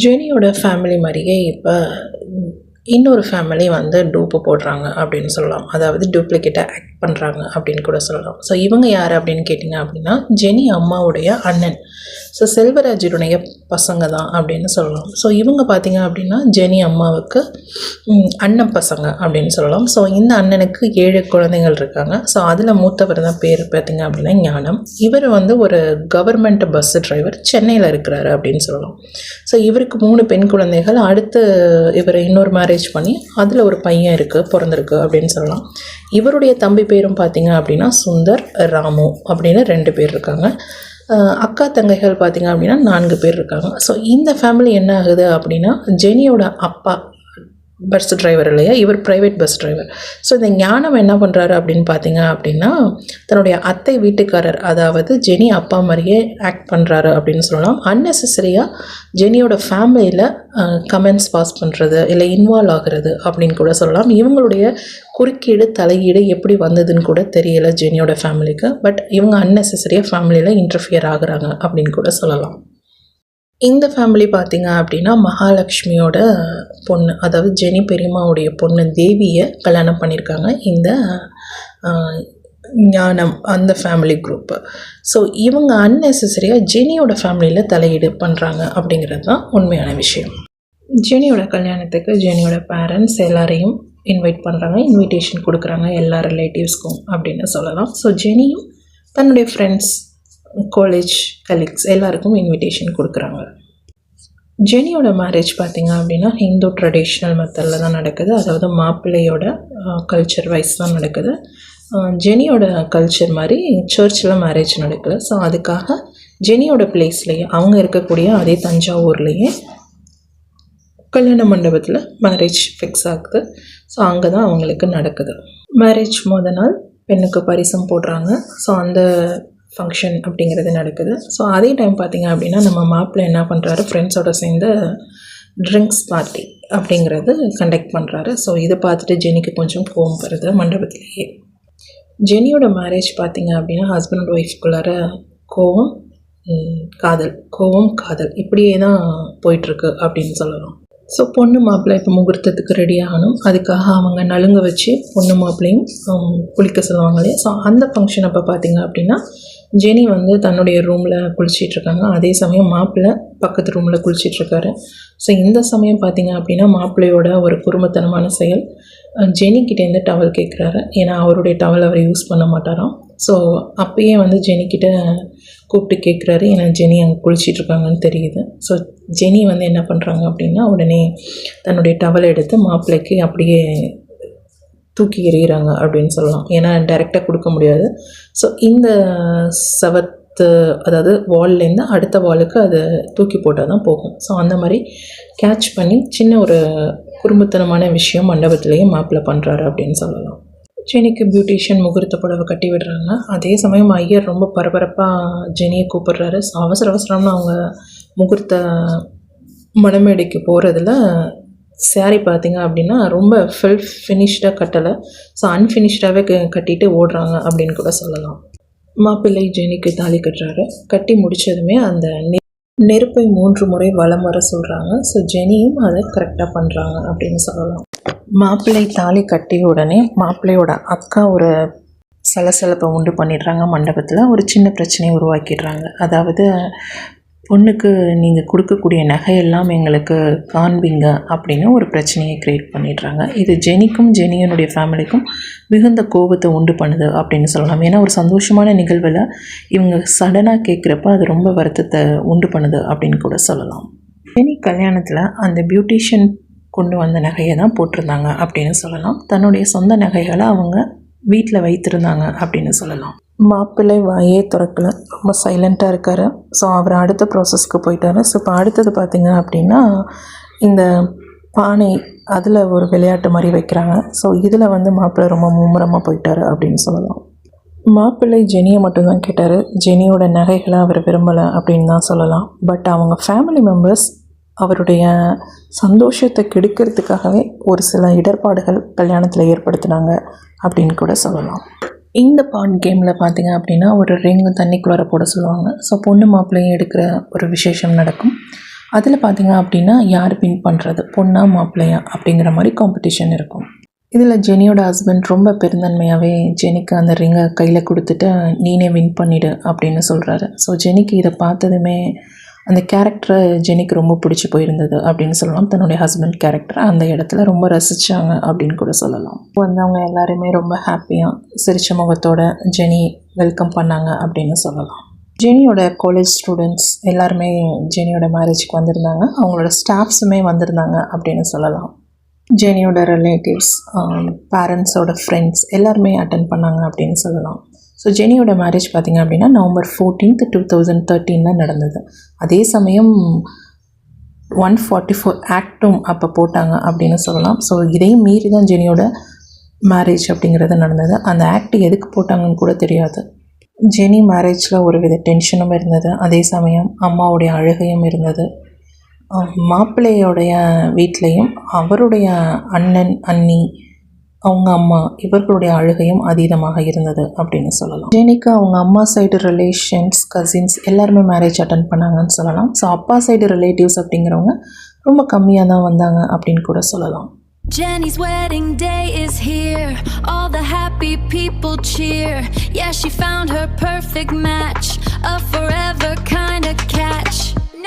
ஜெனியோட family மாதிரியே இப்போ இன்னொரு ஃபேமிலி வந்து டூப்பு போடுறாங்க அப்படின்னு சொல்லலாம். அதாவது டூப்ளிகேட்டாக ஆக்ட் பண்ணுறாங்க அப்படின்னு கூட சொல்லலாம். ஸோ இவங்க யார் அப்படின்னு கேட்டிங்க அப்படின்னா, ஜெனி அம்மாவுடைய அண்ணன். ஸோ செல்வராஜனுடைய பசங்க தான் அப்படின்னு சொல்லலாம். ஸோ இவங்க பார்த்திங்க அப்படின்னா ஜெனி அம்மாவுக்கு அண்ணன் பசங்க அப்படின்னு சொல்லலாம். ஸோ இந்த அண்ணனுக்கு 7 குழந்தைகள் இருக்காங்க. ஸோ அதில் மூத்தவர் தான் பேர் பார்த்திங்க அப்படின்னா ஞானம். இவர் வந்து ஒரு கவர்மெண்ட் பஸ் டிரைவர், சென்னையில் இருக்கிறாரு அப்படின்னு சொல்லலாம். ஸோ இவருக்கு 3 பெண் குழந்தைகள். அடுத்து இவர் இன்னொரு மேரேஜ் பண்ணி அதில் ஒரு பையன் பிறந்திருக்கு அப்படின்னு சொல்லலாம். இவருடைய தம்பி பேரும் பார்த்திங்க அப்படின்னா சுந்தர், ராமு அப்படின்னு 2 பேர் இருக்காங்க. அக்கா தங்கைகள் பார்த்திங்க அப்படின்னா 4 பேர் இருக்காங்க. ஸோ இந்த ஃபேமிலி என்ன ஆகுது அப்படின்னா, ஜெனியோட அப்பா பஸ் டிரைவர் இல்லையா, இவர் ப்ரைவேட் பஸ் டிரைவர். ஸோ இந்த ஞானம் என்ன பண்ணுறாரு அப்படின்னு பார்த்தீங்க அப்படின்னா, தன்னுடைய அத்தை வீட்டுக்காரர், அதாவது ஜெனி அப்பா மாதிரியே ஆக்ட் பண்ணுறாரு அப்படின்னு சொல்லலாம். அன்னெசரியாக ஜெனியோட ஃபேமிலியில் கமெண்ட்ஸ் பாஸ் பண்ணுறது இல்லை இன்வால்வ் ஆகிறது அப்படின்னு கூட சொல்லலாம். இவங்களுடைய குறுக்கீடு தலையீடு எப்படி வந்ததுன்னு கூட தெரியலை ஜெனியோட ஃபேமிலிக்கு. பட் இவங்க அன்னெசரியாக ஃபேமிலியில் இன்டர்ஃபியர் ஆகுறாங்க அப்படின்னு கூட சொல்லலாம். இந்த ஃபேமிலி பார்த்திங்க அப்படின்னா மகாலட்சுமியோட பொண்ணு, அதாவது ஜெனி பெரியம்மாவுடைய பொண்ணு தேவியை கல்யாணம் பண்ணியிருக்காங்க இந்த ஞானம் அந்த ஃபேமிலி குரூப்பு. ஸோ இவங்க அன்னெசரியாக ஜெனியோட ஃபேமிலியில் தலையீடு பண்ணுறாங்க அப்படிங்கிறது தான் உண்மையான விஷயம். ஜெனியோட கல்யாணத்துக்கு ஜெனியோட பேரண்ட்ஸ் எல்லாரையும் இன்வைட் பண்ணுறாங்க, இன்விடேஷன் கொடுக்குறாங்க எல்லா ரிலேட்டிவ்ஸ்க்கும் அப்படின்னு சொல்லலாம். ஸோ ஜெனியும் தன்னுடைய ஃப்ரெண்ட்ஸ், காலேஜ் கலீக்ஸ் எல்லாருக்கும் இன்விடேஷன் கொடுக்குறாங்க. ஜெனியோட மேரேஜ் பார்த்திங்க அப்படின்னா ஹிந்து ட்ரெடிஷ்னல் மெத்தடில் தான் நடக்குது. அதாவது மாப்பிள்ளையோட கல்ச்சர் வைஸ் தான் நடக்குது. ஜெனியோட கல்ச்சர் மாதிரி சர்ச்சில் மேரேஜ் நடக்குது. ஸோ அதுக்காக ஜெனியோட பிளேஸ்லேயே அவங்க இருக்கக்கூடிய அதே தஞ்சாவூர்லேயே கல்யாண மண்டபத்தில் மேரேஜ் ஃபிக்ஸ் ஆகுது. ஸோ அங்கே தான் அவங்களுக்கு நடக்குது. மேரேஜ் மொதல் நாள் பெண்ணுக்கு பரிசம் போடுறாங்க. ஸோ அந்த ஃபங்க்ஷன் அப்படிங்கிறது நடக்குது. ஸோ அதே டைம் பார்த்திங்க அப்படின்னா நம்ம மாப்பிள்ளை என்ன பண்ணுறாரு, ஃப்ரெண்ட்ஸோடு சேர்ந்து ட்ரிங்க்ஸ் பார்ட்டி அப்படிங்கிறது கண்டக்ட் பண்ணுறாரு. ஸோ இதை பார்த்துட்டு ஜெனிக்கு கொஞ்சம் கோவம் வருது மண்டபத்திலேயே. ஜெனியோட மேரேஜ் பார்த்திங்க அப்படின்னா ஹஸ்பண்ட் அண்ட் ஒய்ஃப்குள்ளார கோவம் காதல் இப்படியே தான் போயிட்டுருக்கு அப்படின்னு சொல்லலாம். ஸோ பொண்ணு மாப்பிள்ளை இப்போ முகூர்த்தத்துக்கு ரெடி ஆகணும். அதுக்காக அவங்க நலுங்க வச்சு பொண்ணு மாப்பிள்ளையும் குளிக்க சொல்லுவாங்களே. ஸோ அந்த ஃபங்க்ஷன் அப்போ பார்த்திங்க அப்படின்னா ஜெனி வந்து தன்னுடைய ரூமில் குளிச்சிட்ருக்காங்க. அதே சமயம் மாப்பிள்ளை பக்கத்து ரூமில் குளிச்சிட்ருக்காரு. ஸோ இந்த சமயம் பார்த்திங்க அப்படின்னா மாப்பிள்ளையோட ஒரு குறும்புத்தனமான செயல், ஜெனிக்கிட்டேருந்து டவல் கேட்குறாரு. ஏன்னா அவருடைய டவல் அவர் யூஸ் பண்ண மாட்டாராம். ஸோ அப்பயே வந்து ஜெனிக்கிட்ட கூப்பிட்டு கேட்குறாரு, ஏன்னா ஜெனி அங்கே குளிச்சிட்ருக்காங்கன்னு தெரியுது. ஸோ ஜெனி வந்து என்ன பண்ணுறாங்க அப்படின்னா உடனே தன்னுடைய டவலை எடுத்து மாப்பிள்ளைக்கு அப்படியே தூக்கி எறிகிறாங்க அப்படின்னு சொல்லலாம். ஏன்னா டைரெக்டாக கொடுக்க முடியாது. ஸோ இந்த செவத்து, அதாவது வால்லேருந்து அடுத்த வாலுக்கு அதை தூக்கி போட்டால் தான் போகும். ஸோ அந்த மாதிரி கேட்ச் பண்ணி சின்ன ஒரு குறும்புத்தனமான விஷயம் மண்டபத்திலேயே மாப்பிள்ளை பண்ணுறாரு அப்படின்னு சொல்லலாம். ஜெனிக்கு பியூட்டிஷியன் முகூர்த்த புடவை கட்டி விடுறாங்க. அதே சமயம் ஐயர் ரொம்ப பரபரப்பாக ஜெனியை கூப்பிடுறாரு. ஸோ அவசரம்னு அவங்க முகூர்த்த மணமேடைக்கு போகிறதுல சாரி பார்த்திங்க அப்படின்னா ரொம்ப ஃபினிஷ்டாக கட்டலை. ஸோ அன்ஃபினிஷ்டாகவே கட்டிட்டு ஓடுறாங்க அப்படின்னு கூட சொல்லலாம். மாப்பிள்ளை ஜெனிக்கு தாலி கட்டுறாரு. கட்டி முடித்ததுமே அந்த நெருப்பை 3 முறை வலம் வர சொல்கிறாங்க. ஸோ ஜெனியும் அதை கரெக்டாக பண்ணுறாங்க அப்படின்னு சொல்லலாம். மாப்பிள்ளை தாலி கட்டிய உடனே மாப்பிள்ளையோட அக்கா ஒரு சலசலப்பை உண்டு பண்ணிடுறாங்க. மண்டபத்தில் ஒரு சின்ன பிரச்சனையை உருவாக்கிடுறாங்க. அதாவது பொண்ணுக்கு நீங்கள் கொடுக்கக்கூடிய நகையெல்லாம் எங்களுக்கு காண்பீங்க அப்படின்னு ஒரு பிரச்சனையை க்ரியேட் பண்ணிடுறாங்க. இது ஜெனிக்கும் ஜெனியனுடைய ஃபேமிலிக்கும் மிகுந்த கோபத்தை உண்டு பண்ணுது அப்படின்னு சொல்லலாம். ஏன்னா ஒரு சந்தோஷமான நிகழ்வில் இவங்க சடனாக கேட்குறப்ப அது ரொம்ப வருத்தத்தை உண்டு பண்ணுது அப்படின்னு கூட சொல்லலாம். ஜெனி கல்யாணத்தில் அந்த பியூட்டிஷியன் கொண்டு வந்த நகையை தான் போட்டிருந்தாங்க அப்படின்னு சொல்லலாம். தன்னுடைய சொந்த நகைகளை அவங்க வீட்டில் வைத்திருந்தாங்க அப்படின்னு சொல்லலாம். மாப்பிள்ளை வாயே திறக்கலை, ரொம்ப சைலண்ட்டாக இருக்கார். ஸோ அவர் அடுத்த ப்ராசஸ்க்கு போயிட்டார். ஸோ இப்போ அடுத்தது பார்த்திங்க அப்படின்னா இந்த பானை, அதில் ஒரு விளையாட்டு மாதிரி வைக்கிறாங்க. ஸோ இதில் வந்து மாப்பிள்ளை ரொம்ப மும்முரமாக போயிட்டார் அப்படின்னு சொல்லலாம். மாப்பிள்ளை ஜெனியை மட்டும்தான் கேட்டார். ஜெனியோட நகைகளை அவர் விரும்பலை அப்படின்னு தான் சொல்லலாம். பட் அவங்க ஃபேமிலி மெம்பர்ஸ் அவருடைய சந்தோஷத்தை கெடுக்கிறதுக்காகவே ஒரு சில இடர்பாடுகள் கல்யாணத்தில் ஏற்படுத்தினாங்க அப்படின்னு கூட சொல்லலாம். இந்த பாட் கேமில் பார்த்திங்க அப்படின்னா ஒரு ரிங் தண்ணிக்குள்ளார போட சொல்லுவாங்க. ஸோ பொண்ணு மாப்பிள்ளையும் எடுக்கிற ஒரு விசேஷம் நடக்கும். அதில் பார்த்தீங்க அப்படின்னா யார் வின் பண்ணுறது, பொண்ணா மாப்பிள்ளையா அப்படிங்கிற மாதிரி காம்படிஷன் இருக்கும். இதில் ஜெனியோட ஹஸ்பண்ட் ரொம்ப பெருந்தன்மையாகவே ஜெனிக்கு அந்த ரிங்கை கையில் கொடுத்துட்டு நீனே வின் பண்ணிடு அப்படின்னு சொல்கிறாரு. ஸோ ஜெனிக்கு இதை பார்த்ததுமே அந்த கேரக்டரை ஜெனிக்கு ரொம்ப பிடிச்சி போயிருந்தது அப்படின்னு சொல்லலாம். தன்னுடைய ஹஸ்பண்ட் கேரக்டரை அந்த இடத்துல ரொம்ப ரசித்தாங்க அப்படின்னு கூட சொல்லலாம். வந்தவங்க எல்லாருமே ரொம்ப ஹாப்பியாக சிரிச்ச முகத்தோட ஜெனி வெல்கம் பண்ணாங்க அப்படின்னு சொல்லலாம். ஜெனியோட காலேஜ் ஸ்டூடெண்ட்ஸ் எல்லாருமே ஜெனியோட மேரேஜுக்கு வந்திருந்தாங்க. அவங்களோட ஸ்டாஃப்ஸுமே வந்திருந்தாங்க அப்படின்னு சொல்லலாம். ஜெனியோட ரிலேட்டிவ்ஸ், பேரண்ட்ஸோட ஃப்ரெண்ட்ஸ் எல்லாருமே அட்டன் பண்ணாங்க அப்படின்னு சொல்லலாம். ஸோ ஜெனியோட மேரேஜ் பார்த்திங்க அப்படின்னா November 14, 2013 நடந்தது. அதே சமயம் 144 ஆக்டும் அப்போ போட்டாங்க அப்படின்னு சொல்லலாம். ஸோ இதையும் மீறி தான் ஜெனியோட மேரேஜ் அப்படிங்கிறது நடந்தது. அந்த ஆக்ட் எதுக்கு போட்டாங்கன்னு கூட தெரியாது. ஜெனி மேரேஜில் ஒரு வித டென்ஷனும் இருந்தது, அதே சமயம் அம்மாவுடைய அழுகையும் இருந்தது. மாப்பிள்ளையோடைய வீட்லேயும் அவருடைய அண்ணன், அண்ணி, அவங்க அம்மா இவர்களுடைய அழுகையும் அதீதமாக இருந்தது அப்படின்னு சொல்லலாம். ஜெனிக்கு அவங்க அம்மா சைடு ரிலேஷன்ஸ், கசின்ஸ் எல்லாருமே மேரேஜ் அட்டன் பண்ணாங்கன்னு சொல்லலாம். ஸோ அப்பா சைடு ரிலேட்டிவ்ஸ் அப்படிங்கிறவங்க ரொம்ப கம்மியாக தான் வந்தாங்க அப்படின்னு கூட சொல்லலாம். Jenny's wedding day is here. All the happy people cheer. Yeah, she found her perfect match. A forever kind of catch.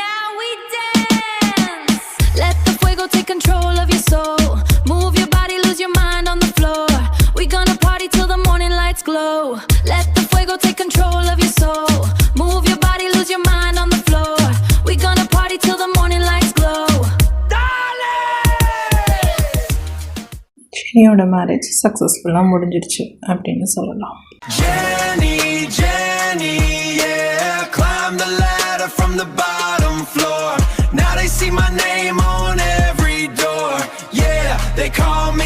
Now we dance. Let the fuego take control of your soul. Move your body, lose your mind on the floor. We gonna party till the morning lights glow. Let the fuego take control of your soul. Move your body, lose your mind on the floor. We gonna party till the morning lights glow. ஜெனியோட marriage சக்ஸஸ்ஃபுல்லாக முடிஞ்சிடுச்சு அப்படின்னு சொல்லலாம். Jenny, Jenny, yeah, climb the ladder from the bottom floor. Now they see my name on every door. Yeah, they call me